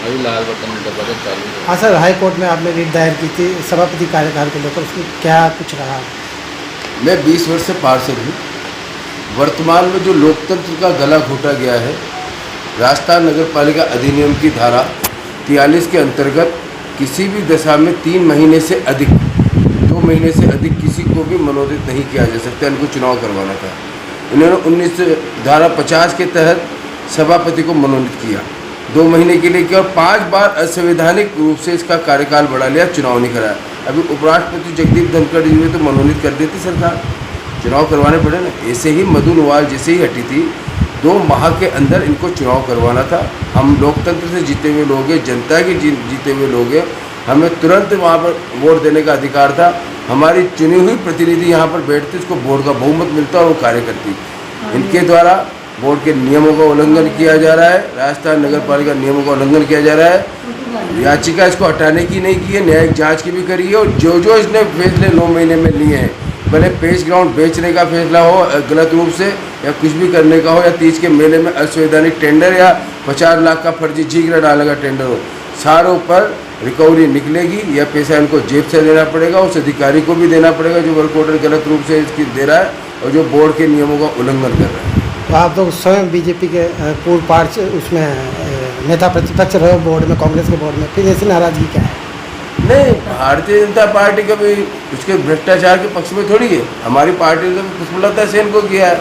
अभी लाल बटन दबा के चालू है। हाँ सर, हाई कोर्ट में आपने रिट दायर की थी सभापति कार्यकाल को लेकर, उसमें क्या कुछ रहा? मैं 20 वर्ष से पार्षद हूँ। वर्तमान में जो लोकतंत्र का गला घोटा गया है, राजस्थान नगर पालिका अधिनियम की धारा 43 के अंतर्गत किसी भी दशा में 3 महीने से अधिक 2 महीने से अधिक किसी को भी मनोनीत नहीं किया जा सकता। इनको चुनाव करवाना था। इन्होंने 19 धारा 50 के तहत सभापति को मनोनीत किया, 2 महीने के लिए किया और 5 बार असंवैधानिक रूप से इसका कार्यकाल बढ़ा लिया, चुनाव नहीं कराया। अभी उपराष्ट्रपति जगदीप धनखड़ जी हुए तो मनोनीत कर देती सरकार, चुनाव करवाने पड़े ना। ऐसे ही मधु नवाल जैसे ही हटी थी, 2 माह के अंदर इनको चुनाव करवाना था। हम लोकतंत्र से जीते हुए लोग हैं, जनता के जीते हुए लोग हैं, हमें तुरंत वहाँ पर वोट देने का अधिकार था। हमारी चुनी हुई प्रतिनिधि यहाँ पर बैठती, उसको बोर्ड का बहुमत मिलता और वो कार्य करती। इनके द्वारा बोर्ड के नियमों का उल्लंघन किया जा रहा है, राजस्थान नगर पालिका नियमों का उल्लंघन किया जा रहा है। याचिका इसको हटाने की नहीं की है, न्यायिक जांच की भी करी है। और जो इसने फैसले 9 महीने में लिए हैं, भले पेश ग्राउंड बेचने का फैसला हो गलत रूप से, या कुछ भी करने का हो, या तीज के मेले में असंवैधानिक टेंडर या 50 लाख का फर्जी जीगरा डालने का टेंडर हो, सारों पर रिकवरी निकलेगी। यह पैसा इनको जेब से देना पड़ेगा, उस अधिकारी को भी देना पड़ेगा जो वर्क ऑर्डर गलत रूप से इसकी दे रहा है और जो बोर्ड के नियमों का उल्लंघन कर रहा है। तो आप तो स्वयं बीजेपी के पूर्व पार्षद उसमें नेता प्रतिपक्ष रहे बोर्ड में, कांग्रेस के बोर्ड में, फिर ऐसी नाराजगी क्या है? नहीं, भारतीय जनता पार्टी कभी उसके भ्रष्टाचार के पक्ष में थोड़ी है। हमारी पार्टी ने तो पुष्पलता सेन को किया है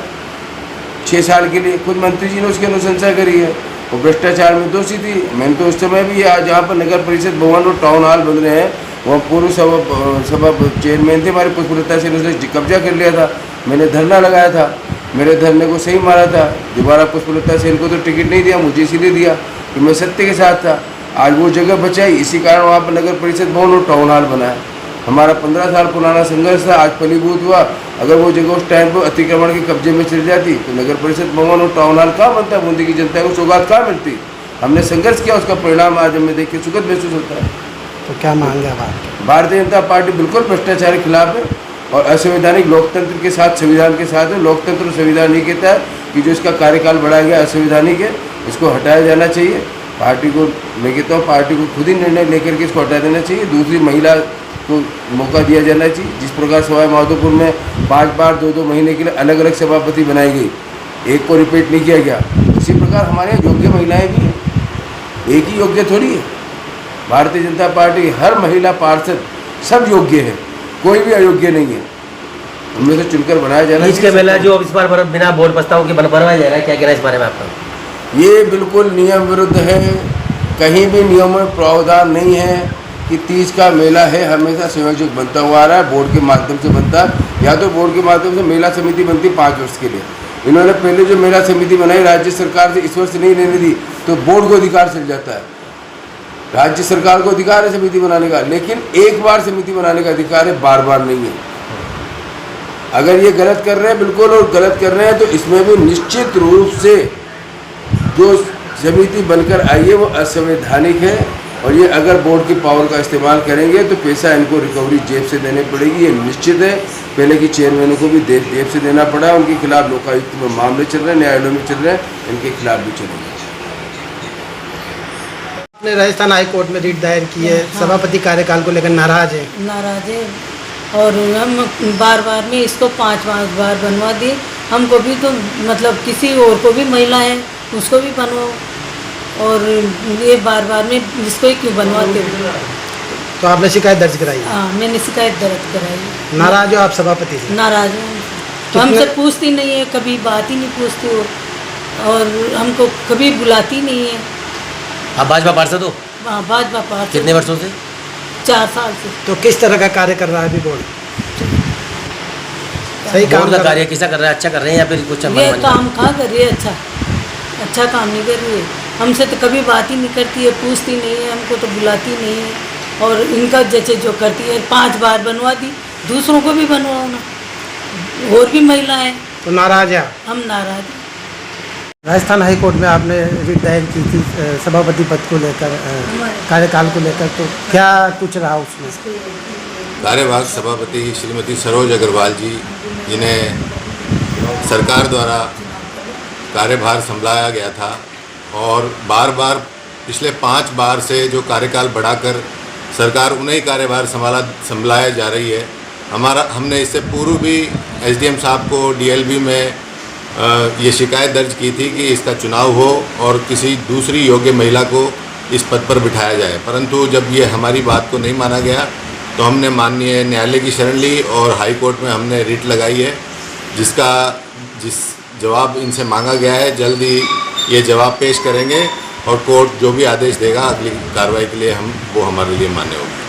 6 साल के लिए, खुद मंत्री जी ने उसकी अनुशंसा करी है। वो भ्रष्टाचार में दोषी थी। मैंने तो उस समय भी जहाँ पर नगर परिषद भवन और टाउन हॉल बन रहे हैं, वहाँ पूर्व सभा चेयरमैन थे हमारी पुष्पलता सेन, उसने कब्जा कर लिया था। मैंने धरना लगाया था, मेरे धरने को सही मारा था। दोबारा पुष्पलता सेन को तो टिकट नहीं दिया, मुझे इसीलिए दिया कि मैं सत्य के साथ था। आज वो जगह बचाई, इसी कारण वहाँ पर नगर परिषद भवन और टाउन हॉल बना है। हमारा 15 साल पुराना संघर्ष था, आज फलीभूत हुआ। अगर वो जगह उस टाइम पर अतिक्रमण के कब्जे में चली जाती तो नगर परिषद भवन और टाउन हॉल कहाँ बनता, बूंदी की जनता को सौगात कहाँ मिलती। हमने संघर्ष किया, उसका परिणाम आज हमें देख के सुखद महसूस होता है। तो क्या मांग है आपकी? भारतीय जनता पार्टी बिल्कुल भ्रष्टाचार के खिलाफ है और असंवैधानिक लोकतंत्र के साथ, संविधान के साथ है। लोकतंत्र और संविधान नहीं कहता है कि जो इसका कार्यकाल बढ़ाया गया असंवैधानिक है, इसको हटाया जाना चाहिए। पार्टी को मैं कहता हूँ, पार्टी को खुद ही निर्णय लेकर के इसको हटा देना चाहिए। दूसरी महिला को मौका दिया जाना चाहिए। जिस प्रकार सवाई माधोपुर में 5 बार 2-2 महीने के लिए अलग अलग सभापति बनाई गई, एक को रिपीट नहीं किया गया, इसी प्रकार हमारे यहाँ योग्य महिलाएं भी हैं, एक ही योग्य थोड़ी है। भारतीय जनता पार्टी हर महिला पार्षद सब योग्य है, कोई भी अयोग्य नहीं है। उनमें से चुनकर बनाया जाना बीच के मेला जो इस बार बिना बोर्ड प्रस्ताव के बनवाया जा रहा है, क्या कहना है इस बारे में आपका? ये बिल्कुल नियम विरुद्ध है। कहीं भी नियमों में प्रावधान नहीं है कि तीज का मेला है हमेशा संयोजक बनता हुआ आ रहा है, बोर्ड के माध्यम से बनता है, या तो बोर्ड के माध्यम से महिला समिति बनती 5 वर्ष के लिए। इन्होंने पहले जो महिला समिति बनाई राज्य सरकार से इस वर्ष नहीं लेने दी, तो बोर्ड को अधिकार चल जाता है। राज्य सरकार को अधिकार है समिति बनाने का, लेकिन एक बार समिति बनाने का अधिकार है, बार बार नहीं है। अगर ये गलत कर रहे हैं बिल्कुल, और गलत कर रहे हैं तो इसमें भी निश्चित रूप से जो समिति बनकर आई है वो असंवैधानिक है। और ये अगर बोर्ड की पावर का इस्तेमाल करेंगे तो पैसा इनको रिकवरी जेब से देनी पड़ेगी, ये निश्चित है। पहले की चेयरमैनों को भी जेब से देना पड़ा, उनके खिलाफ लोकायुक्त में मामले चल रहे हैं, न्यायालयों में चल रहे हैं, इनके खिलाफ भी चलेंगे। आपने राजस्थान हाई कोर्ट में रिट दायर की है, सभापति कार्यकाल को लेकर नाराज है? नाराज है, और हम बार बार में इसको 5 बार बनवा दिए। हमको भी तो मतलब किसी और को भी महिला है उसको भी बनवाओ, और ये बार बार में जिसको ही क्यों बनवाते हो? तो आपने शिकायत दर्ज कराई? हाँ, मैंने शिकायत दर्ज कराई। नाराज हो आप सभापति से? नाराज हूँ, हमसे पूछती नहीं है, कभी बात ही नहीं पूछती हो, और हमको कभी बुलाती नहीं है। आप भाजपा पार्षद हो? हाँ, भाजपा पार्षद। कितने वर्षों से? 4 साल से। तो किस तरह का कार्य कर रहा है अभी बोर्ड? सही काम का कार्य कैसा कर रहा है? अच्छा कर रहे हैं या फिर कुछ? ये काम कहाँ कर रही है, अच्छा काम नहीं कर रही है। हमसे तो कभी बात ही नहीं करती है, पूछती नहीं है, हमको तो बुलाती नहीं है। और इनका जैसे जो करती है 5 बार बनवा दी, दूसरों को भी बनवाओ ना, और भी महिला है। तो नाराज है? हम नाराज हैं। राजस्थान हाई कोर्ट में आपने रिट दायर की थी सभापति पद को लेकर, कार्यकाल को लेकर, तो क्या कुछ रहा उसमें? कार्यवाहक सभापति श्रीमती सरोज अग्रवाल जी, जिन्हें सरकार द्वारा कार्यभार संभाला गया था और बार बार पिछले 5 बार से जो कार्यकाल बढ़ाकर सरकार उन्हें ही कार्यभार संभाला जा रही है। हमने इससे पूर्व भी एसडीएम साहब को डीएलबी में ये शिकायत दर्ज की थी कि इसका चुनाव हो और किसी दूसरी योग्य महिला को इस पद पर बिठाया जाए, परंतु जब ये हमारी बात को नहीं माना गया तो हमने माननीय न्यायालय की शरण ली और हाई कोर्ट में हमने रिट लगाई है, जिस जवाब इनसे मांगा गया है जल्द ही ये जवाब पेश करेंगे और कोर्ट जो भी आदेश देगा अगली कार्रवाई के लिए वो हमारे लिए मान्य होगा।